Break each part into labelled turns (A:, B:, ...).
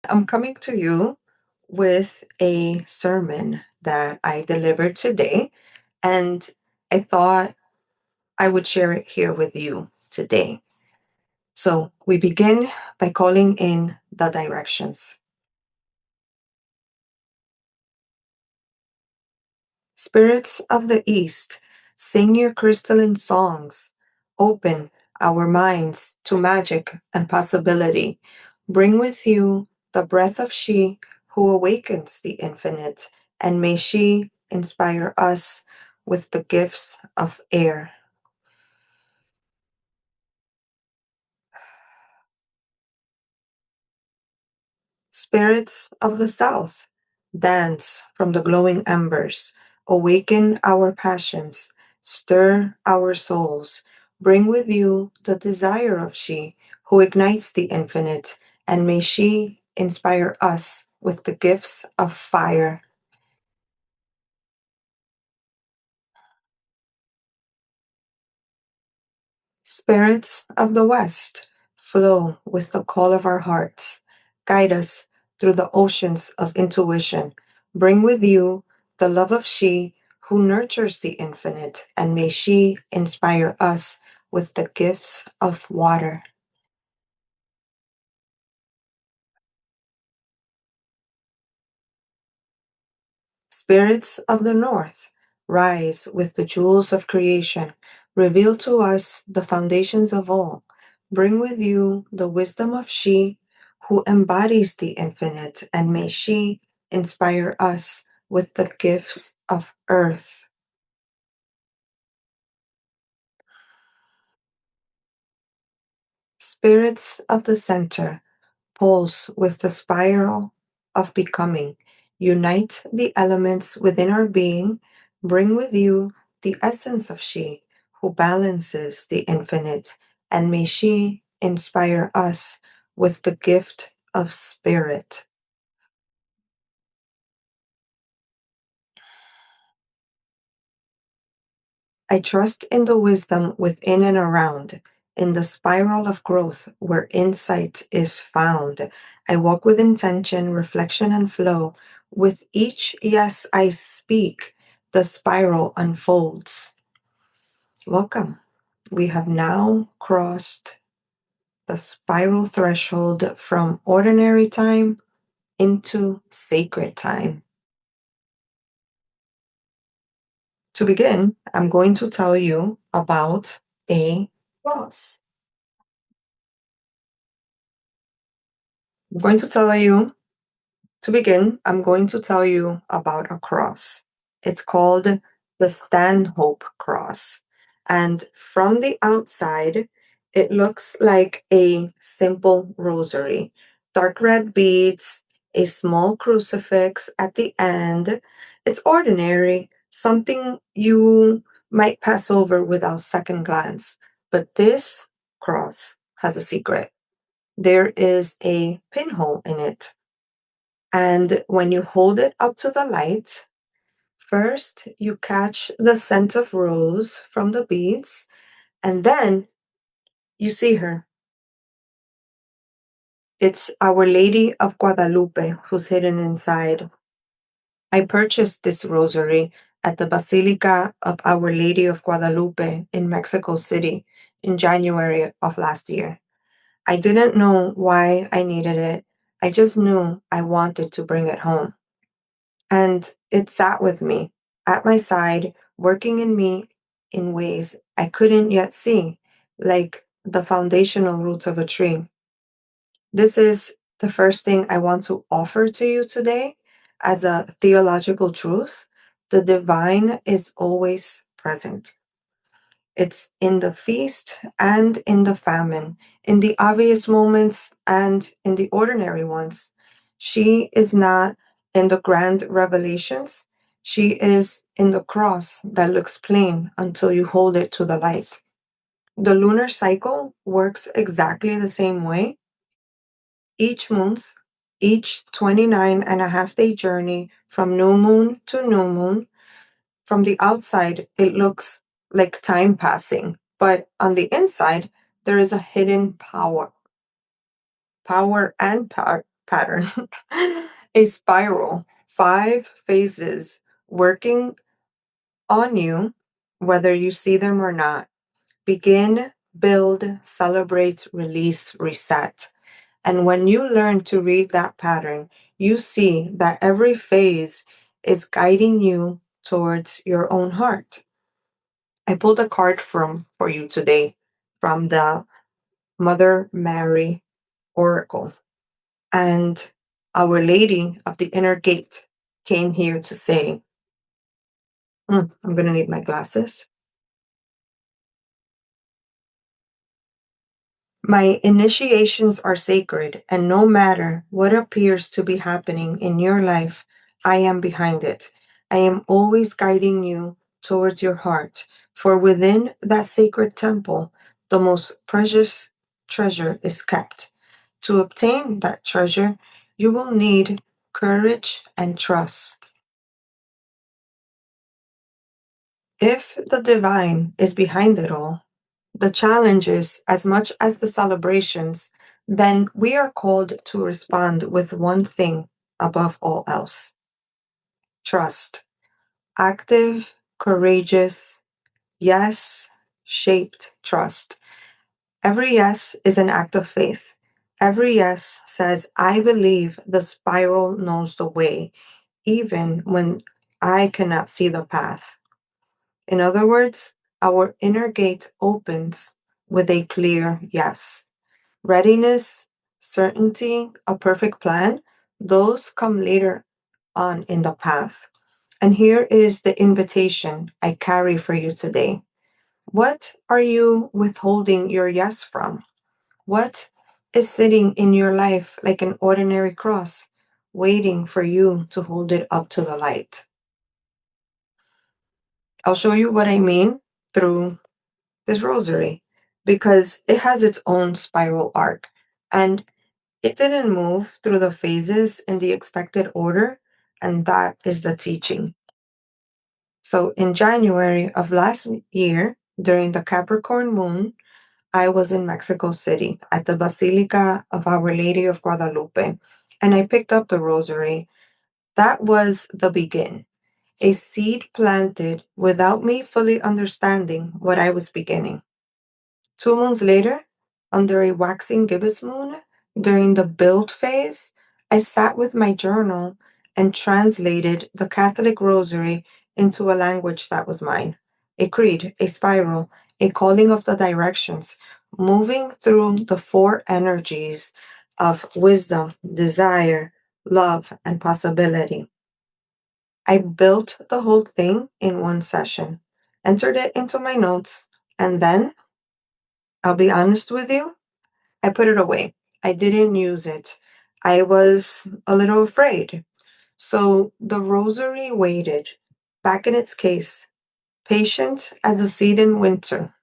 A: I'm coming to you with a sermon that I delivered today, and I thought I would share it here with you today. So we begin by calling in the directions. Spirits of the East, sing your crystalline songs. Open our minds to magic and possibility. Bring with you the breath of she who awakens the infinite, and may she inspire us with the gifts of air. Spirits of the South, dance from the glowing embers, awaken our passions, stir our souls, bring with you the desire of she who ignites the infinite, and may she inspire us with the gifts of fire. Spirits of the West, flow with the call of our hearts. Guide us through the oceans of intuition. Bring with you the love of she who nurtures the infinite, and may she inspire us with the gifts of water. Spirits of the North, rise with the jewels of creation. Reveal to us the foundations of all. Bring with you the wisdom of she who embodies the infinite, and may she inspire us with the gifts of earth. Spirits of the center, pulse with the spiral of becoming. Unite the elements within our being. Bring with you the essence of she who balances the infinite, and may she inspire us with the gift of spirit. I trust in the wisdom within and around, in the spiral of growth where insight is found. I walk with intention, reflection, and flow. With each yes I speak, the spiral unfolds. Welcome. We have now crossed the spiral threshold from ordinary time into sacred time. To begin, I'm going to tell you about a cross. I'm going to tell you, to begin, I'm going to tell you about a cross. It's called the Stanhope cross. And from the outside, it looks like a simple rosary. Dark red beads, a small crucifix at the end. It's ordinary, something you might pass over without second glance. But this cross has a secret. There is a pinhole in it. And when you hold it up to the light, first you catch the scent of rose from the beads, and then you see her. It's Our Lady of Guadalupe who's hidden inside. I purchased this rosary at the Basilica of Our Lady of Guadalupe in Mexico City in January of last year. I didn't know why I needed it. I just knew I wanted to bring it home. And it sat with me, at my side, working in me in ways I couldn't yet see, like the foundational roots of a tree. This is the first thing I want to offer to you today as a theological truth. The divine is always present. It's in the feast and in the famine, in the obvious moments and in the ordinary ones. She is not in the grand revelations. She is in the cross that looks plain until you hold it to the light. The lunar cycle works exactly the same way. Each month, each 29 and a half day journey from new moon to new moon, from the outside, it looks like time passing, but on the inside, there is a hidden power. Power and pattern, a spiral, 5 phases working on you, whether you see them or not. Begin, build, celebrate, release, reset. And when you learn to read that pattern, you see that every phase is guiding you towards your own heart. I pulled a card for you today from the Mother Mary Oracle. And Our Lady of the Inner Gate came here to say, I'm going to need my glasses. My initiations are sacred, and no matter what appears to be happening in your life, I am behind it. I am always guiding you towards your heart, for within that sacred temple, the most precious treasure is kept. To obtain that treasure, you will need courage and trust. If the divine is behind it all, the challenges as much as the celebrations, then we are called to respond with one thing above all else: trust. Active, courageous, yes, shaped trust. Every yes is an act of faith. Every yes says, I believe the spiral knows the way, even when I cannot see the path. In other words, our inner gate opens with a clear yes. Readiness, certainty, a perfect plan, those come later on in the path. And here is the invitation I carry for you today. What are you withholding your yes from? What is sitting in your life like an ordinary cross, waiting for you to hold it up to the light? I'll show you what I mean through this rosary because it has its own spiral arc and it didn't move through the phases in the expected order, and that is the teaching. So in January of last year, during the Capricorn moon, I was in Mexico City at the Basilica of Our Lady of Guadalupe, and I picked up the rosary. That was the begin, a seed planted without me fully understanding what I was beginning. 2 months later, under a waxing gibbous moon, during the build phase, I sat with my journal and translated the Catholic Rosary into a language that was mine, a creed, a spiral, a calling of the directions, moving through the 4 energies of wisdom, desire, love, and possibility. I built the whole thing in one session, entered it into my notes, and then I'll be honest with you, I put it away. I didn't use it. I was a little afraid. So the rosary waited, back in its case, patient as a seed in winter.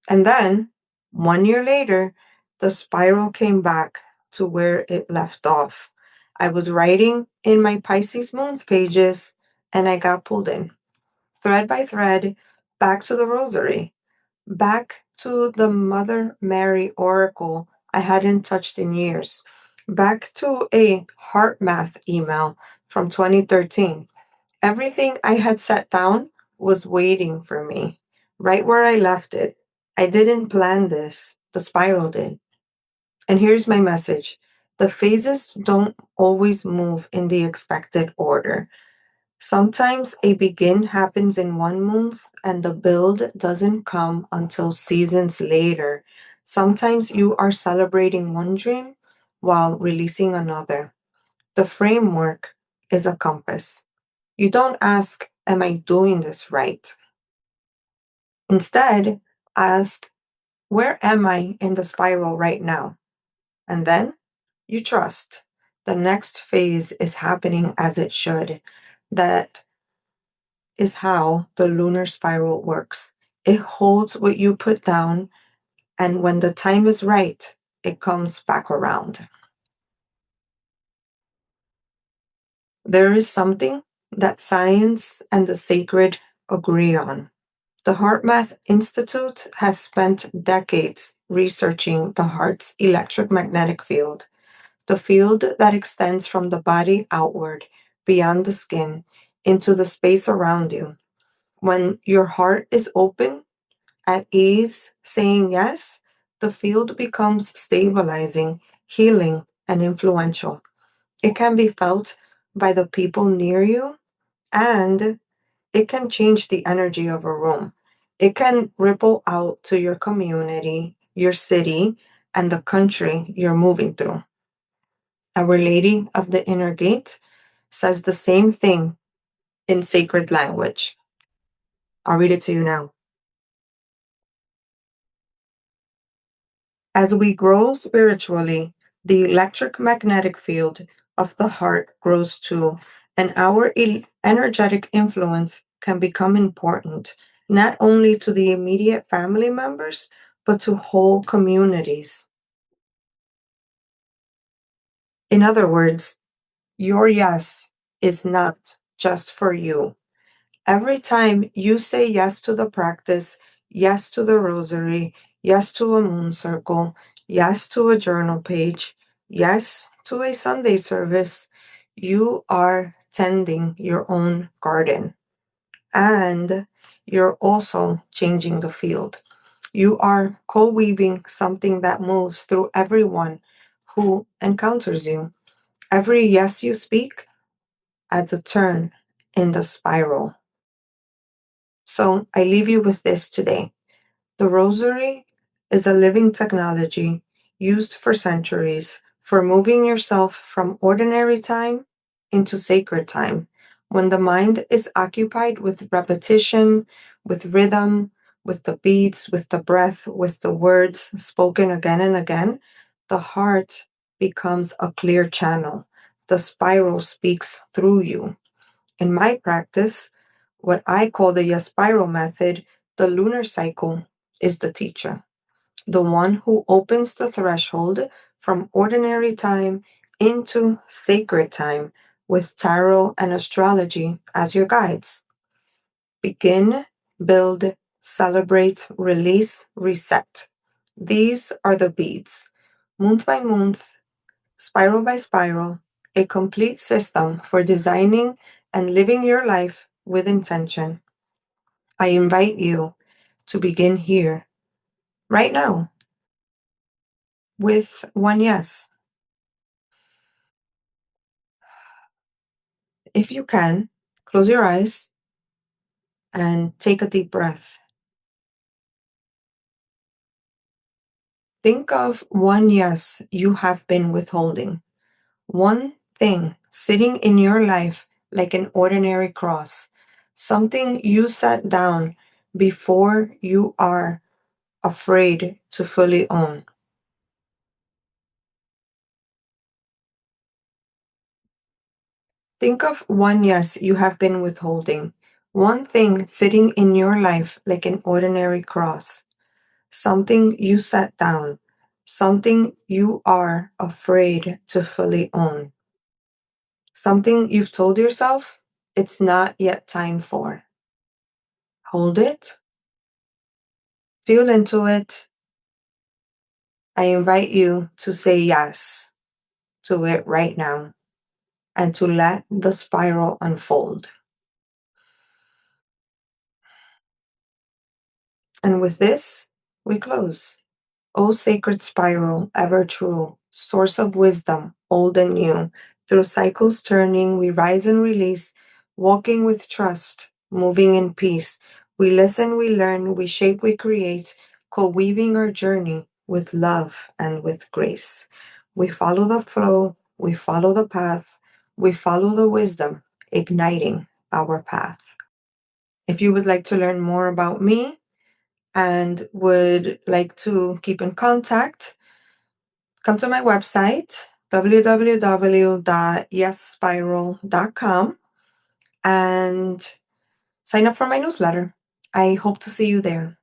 A: And then, 1 year later, the spiral came back to where it left off. I was writing in my Pisces Moonth pages, and I got pulled in, thread by thread, back to the rosary. Back to the Mother Mary Oracle I hadn't touched in years. Back to a heart math email from 2013. Everything I had set down was waiting for me, right where I left it. I didn't plan this, the spiral did. And here's my message: the phases don't always move in the expected order. Sometimes a begin happens in 1 month and the build doesn't come until seasons later. Sometimes you are celebrating one dream while releasing another. The framework is a compass. You don't ask, am I doing this right? Instead, ask, where am I in the spiral right now? And then you trust. The next phase is happening as it should. That is how the lunar spiral works. It holds what you put down, and when the time is right, it comes back around. There is something that science and the sacred agree on. The Heart Math Institute has spent decades researching the heart's electric magnetic field. the field that extends from the body outward, beyond the skin, into the space around you. When your heart is open, at ease, saying yes, the field becomes stabilizing, healing, and influential. It can be felt by the people near you, and it can change the energy of a room. It can ripple out to your community, your city, and the country you're moving through. Our Lady of the Inner Gate says the same thing in sacred language. I'll read it to you now. As we grow spiritually, the electric magnetic field of the heart grows too, and our energetic influence can become important, not only to the immediate family members, but to whole communities. In other words, your yes is not just for you. Every time you say yes to the practice, yes to the rosary, yes to a moon circle, yes to a journal page, yes to a Sunday service, you are tending your own garden. And you're also changing the field. You are co weaving something that moves through everyone who encounters you. Every yes you speak adds a turn in the spiral. So I leave you with this today. The rosary is a living technology used for centuries for moving yourself from ordinary time into sacred time. When the mind is occupied with repetition, with rhythm, with the beats, with the breath, with the words spoken again and again, the heart becomes a clear channel. The spiral speaks through you. In my practice, what I call the YesSpiral Method, the lunar cycle is the teacher, the one who opens the threshold from ordinary time into sacred time with tarot and astrology as your guides. Begin, build, celebrate, release, reset. These are the beads. Month by month, spiral by spiral, a complete system for designing and living your life with intention. I invite you to begin here, right now, with one yes. If you can, close your eyes and take a deep breath. Think of one yes you have been withholding, one thing sitting in your life like an ordinary cross, something you set down before you are afraid to fully own. Think of one yes you have been withholding, one thing sitting in your life like an ordinary cross, something you set down, something you are afraid to fully own, something you've told yourself it's not yet time for. Hold it, feel into it. I invite you to say yes to it right now and to let the spiral unfold. And with this, we close. O sacred spiral, ever true, source of wisdom, old and new, through cycles turning, we rise and release, walking with trust, moving in peace. We listen, we learn, we shape, we create, co-weaving our journey with love and with grace. We follow the flow, we follow the path, we follow the wisdom, igniting our path. If you would like to learn more about me, and would like to keep in contact, come to my website, www.YesSpiral.com, and sign up for my newsletter. I hope to see you there.